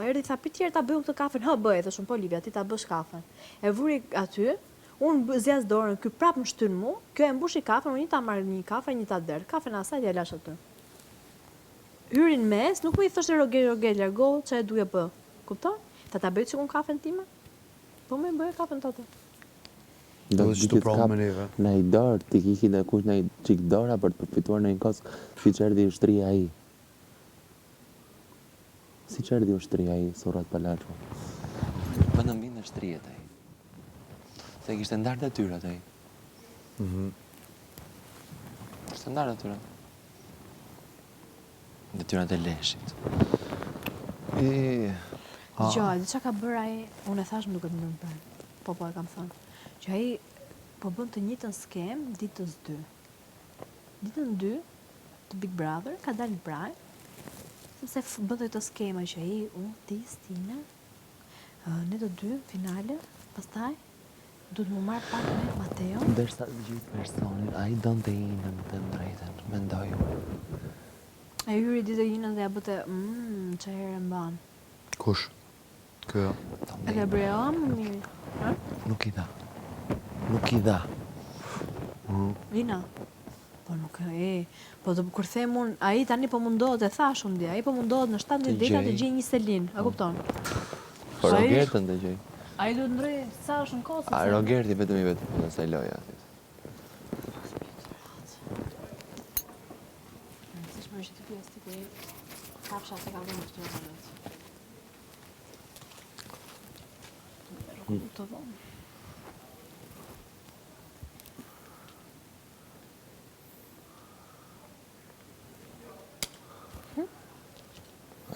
erdhi tha pitjer ta bëjmë këtë kafen, hë bëj, thashun po Livia, ti ta bësh kafen. E vuri aty, unë zjas dorën, ky prap më shtyn mu, kjo e mbushi kafen, unë një ta marr një kafe, një ta der. Kafen asaj ja lash aty. Hyrin mes, nuk më i thoshte Roger, largo, çe e duja bë. Kupton? Ta bëj çikun kafen time? Po më bëj kafen tote. Do të shtu provë me neve. Në i dorë, ti kiki dhe kush në i qik dora për të përfituar në një kos, si që erdi ushtria i. Si që erdi ushtria i, surat Palaço. Më në mbinë në shtrijet e i. Se kishte ndarë dhe tyrat e i. Kishte ndarë dhe tyrat. Dhe tyrat e leshit. Gjoj, dhe që ka bërë ai, unë e thash më duket më nërë. Po e kam thënë. Që ai po bën të njëjtën skem ditës 2. Ditën 2 të Big Brother ka dalë praj, sepse bën të skema që ai, unë, ti, Stina, ne të dy finale, pastaj duhet më marr pak me Mateo. Ndërsa gjithë personin, ai donte Inën të drejtën, mendoj unë. Ai hyri ditë Inën dhe ja bëte, çfarë herë mban. Kush? Kjo. E Gabriela më mirë. Nuk i dha. Nuk i dha. Ina. Po nuk e. Po kur them unë, ai tani po mundohet, e thash unë dia, ai po mundohet në 17 ditë të gjejë një Selin, e kupton? Po Rogertën të gjej. Ai duhet ndroj sa është në kohë. A Rogerti vetëm i vetë në asaj loja. Siç më është ti pjesë ti ku kafsha se ka vënë këtu në vetë. Të vonë.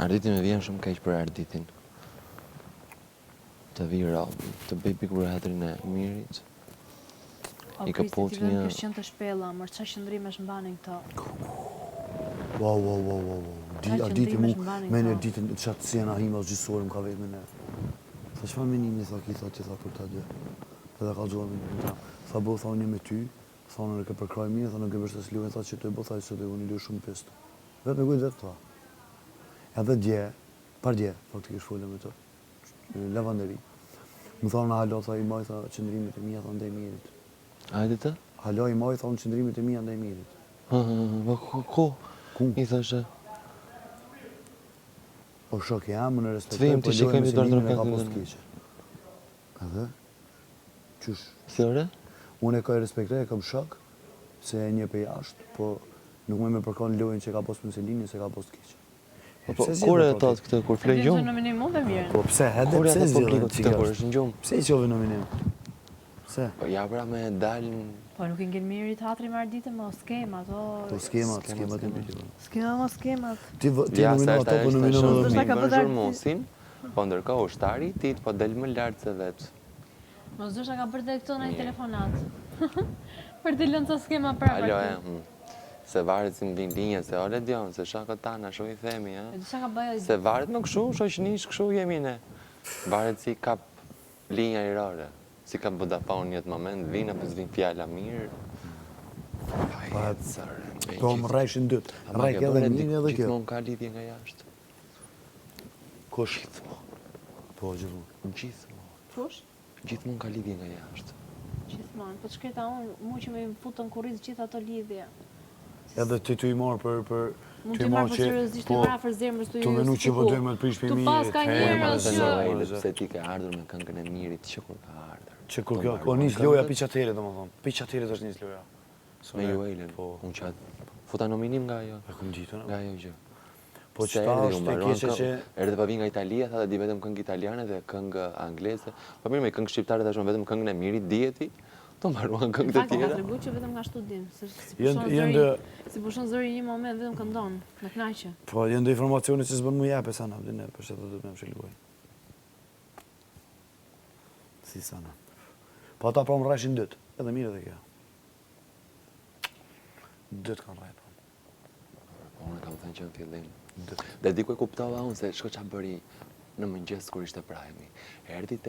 Arditin me vjen shumë keq për Arditin. Të vira, të bëj Big Brotherin e Mirit. I ka pot një... Kështë qënë të shpela, mërë qa shëndrimesh mbanin këto. Wow. Arditi mu, me në Arditin, qatë sena hima gjysore më ka vetë me ne. Tha që fa menimi, tha ki, tha që tha për ta dje. Edhe ka gjuar me një ta. Tha bo, tha unë me ty, tha unë në ke përkraj mirë, tha në ke vërshës lujen, tha që të e bo, tha që të e unë i lu shumë pestu. Vetë me kujtë vetë, tha. Edhe dje, par dje, faktikisht folëm me të, lavanderi. Më tha unë halo, tha i maj, tha qëndrimit e mija, tha ndaj mirit. Hajde të? Halo i maj, tha unë qëndrimit e mija, ndaj mirit. Ko? Ku? I thëshë? O shok jam, më në respektoj, po lojë me Selimin e ka post keqe. Edhe? Qysh? Si ore? Unë e ka i respektoj, e kam shok, se e një për jashtë, po nuk me përkon lojën që ka post me Selinin, se ka post keqe. Po kur e thot këtë, kur flej gjumë? Në nominim mund dhe mirë. Po pse, edhe Kur e pse thot zhjilën publikut këtë kur është në gjumë? Pse i qove nominim? Pse? Po ja pra me dalën... Po nuk i ngel mirë i teatri me Arditin, mo skemat, o... Po skemat e mbi të Skemat. Ti nominom ato, po nominom edhe Ndoshta ka mi. bërë Zhurmosin, po ndërkohë ushtari i tij po del më lart se vetë. Mos dosha ka bërë këto në një telefonat. Për të lënë ca skema prapë. Alo, se varet si mbin linja, se ole Dion, se shaka tana, shu i themi, E di çka ka bëjë. Se varet më këshu, shoqënish këshu jemi ne. Varet si kap linja irore. Si ka Vodafone një moment, vinë apo s'vin fjala mirë. Po më rrejshin dytë. Rrejk edhe një edhe kjo. Gjithmonë ka lidhje nga jashtë. Kush? Po, Gjithmonë. Kush? Gjithmonë ka lidhje nga jashtë. Gjithmonë. Po shkreta unë, mu që me futën kurriz gjithë ato lidhje. Edhe ti të i marë për... Mund të marrë për seriozisht e marrë për zemrës të ju. Tu menu që po dojmë të prish për mirit. Tu pas ka njerëz që... Pse ti ke ardhur me këngën e Mirit që kur ka ardhur. Që kur kjo, o nis loja pi qatere, domethënë. Pi qatere është nis loja. Me Juelën, unë qatë. Futa nominim nga ajo. E kum gjitur, nga ajo gjë. Po çfarë është të keqe që... Erdhe pa vi nga Italia, tha dhe di vetëm këngë italiane dhe këngë angleze. Po mirë me këngë shqiptare tashmë vetëm këngën e Mirit dieti. Të mbaruan këngët e tjera. Ka tregu që vetëm nga studim. Si pushon zëri një moment, vetëm këndon, me knaqe. Po, janë dhe informacione që s'bën mu jepe sana, dhe ne, për që të me më shilgoj. Si sana. Po ata pra më rrashin dytë, edhe mirë edhe kjo. Dytë kanë rrajt. Po, unë kam thënë që në fillim. Dhe di ku e kuptova unë se shko qa bëri në mëngjes kur ishte prajmi. Erdi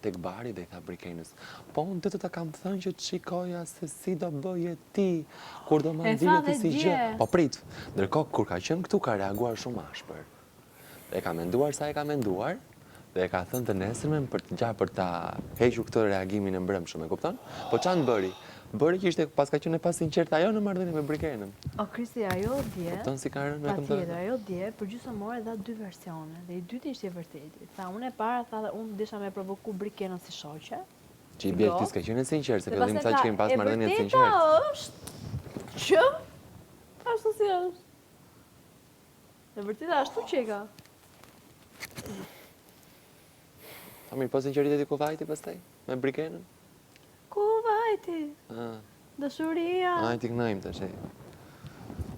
tek bari dhe i tha Brikenës, po unë të ta kam thënë që të shikoja se si do bëje ti, kur do më ndile ti si gjë. Po prit, ndërkohë kur ka qenë këtu ka reaguar shumë ashpër. e ka menduar sa e ka menduar, dhe e ka thënë të nesërmen për ta hequr këtë reagimin e mbrëmshëm, e kupton? Po çan bëri? Bëri që ishte paska qenë pas sinqert ajo në marrëdhënie me Brikenën. O Kristi, ajo dje. Kupton si ka rënë me këtë? Patjetër, ajo dje përgjithësisht dha 2 versione dhe i dyti ishte i vërtetë. Tha unë e para tha unë desha me provoku Brikenën si shoqe. Që i bjerë ti s'ka qenë sinqert, se fillim sa që kemi pas marrëdhënie të sinqert. E vërteta është që ashtu si është. E vërteta ashtu që e ka. Ta mirë, po sinqeriteti ku vajti pastaj me Brikenën? Ku vajti? Dashuria. Ai ti knajm tash.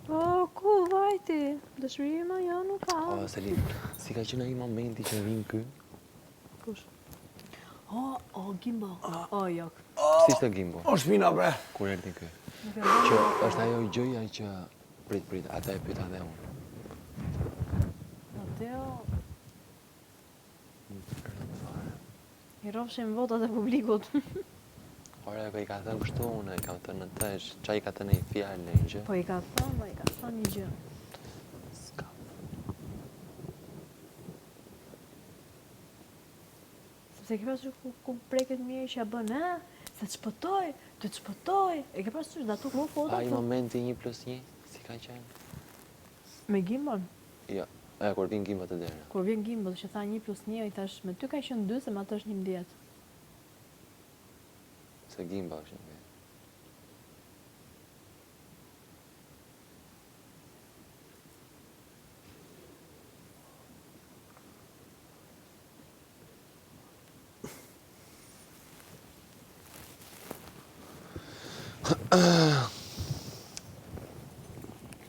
Po, ku vajti? Dashuria më jo nuk ka. O, Selin, si ka qenë ai momenti që vin ky? Kush? O, Gimbo. O, jok. Si ishte Gimbo? O, shpina, bre. Kur erdhi ky? Që është ajo i gjëja që... Prit, ata e pyeta dhe unë. Mateo... I rofshin votat e publikut. Ora, ko i ka thënë kështu, unë i kam thënë të është, qa i ka thënë i fjallë në një gjë? Po i ka thënë një gjë. Ska. Sepse ke pasur ku preket mirë që ja bën, se të shpëtoj. E ke pasur dhe ato ku foto? Ai momenti 1+1, si ka qenë? Me Gimbon? Jo, kur vjen Gimbo të dera. Kur vjen Gimbo që tha 1+1, i thash me ty ka qenë 2, se me atë është 11. Se Gimbo është një.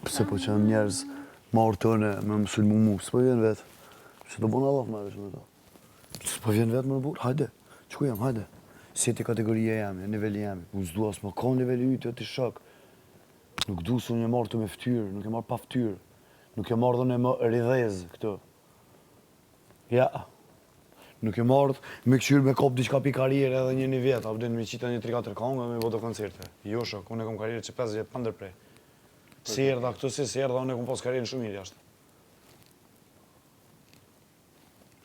Pse po që jam njerëz marrë tëne me mësullmu mu, s'po vjen vetë. Që do bëna Allah me me ta. S'po vjen vetë më në burë, hajde. Qku jam, hajde. Si ti kategoria jemi, niveli jemi. Unë s'dua s'ma ka niveli ytë, ti shok. Nuk du se unë e marrë të me ftyrë, nuk e marrë pa ftyrë. Nuk e marrë dhe në më ridhez këto. Ja. Nuk e marrë me këqyrë me kop diqka pi karierë edhe një vjetë, apo me qita një 3-4 kongë me bodo koncerte. Jo shok, unë e kom karierë që 50 pa ndërprej. Si erdha këtu si erdha, unë e kom pas karierën shumë mirë jashtë.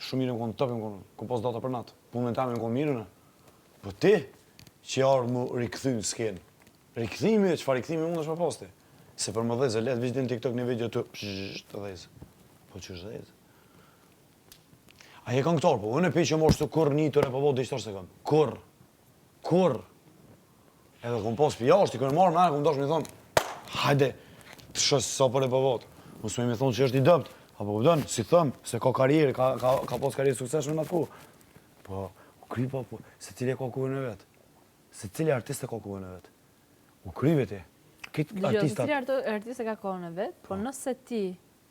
Shumë mirë më konë tëpë, kom pas data për natë. Punën ta me më konë mirë në. Po ti, që jarë mu rikëthy në skenë. Rikëthimi, që fa rikëthimi unë është pa posti. Se për më dhezë, letë vishë din TikTok një video të të dhezë. Po që është dhezë? A je kanë këtarë, po, unë e pi që më është të kur një të repobot dhe ishtarë se kam. Kur? Edhe kom pas për jashtë, i kërë marrë me anë, kom dash me thonë, hajde, të shësë sa për repobot. Mësë me thonë që është i dëpt, apo përdojnë, si thëmë, se ka karierë, ka pas karierë sukseshme në atë ku. Po, u kry po, se cili e ka kuën e vetë. Se cili artist e ka kuën e vetë. U kryve ti. Kitë artistat... Se cili artist e ka kuën e vetë, po nëse ti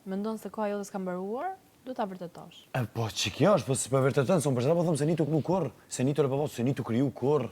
mendon se ka jo dhe s'ka mbaruar, du ta vërtetosh. Po, që kjo është, po si për vërtetën, se unë përsheta po thëmë se një të knu kur, se një të repobot, se një të kryu kur.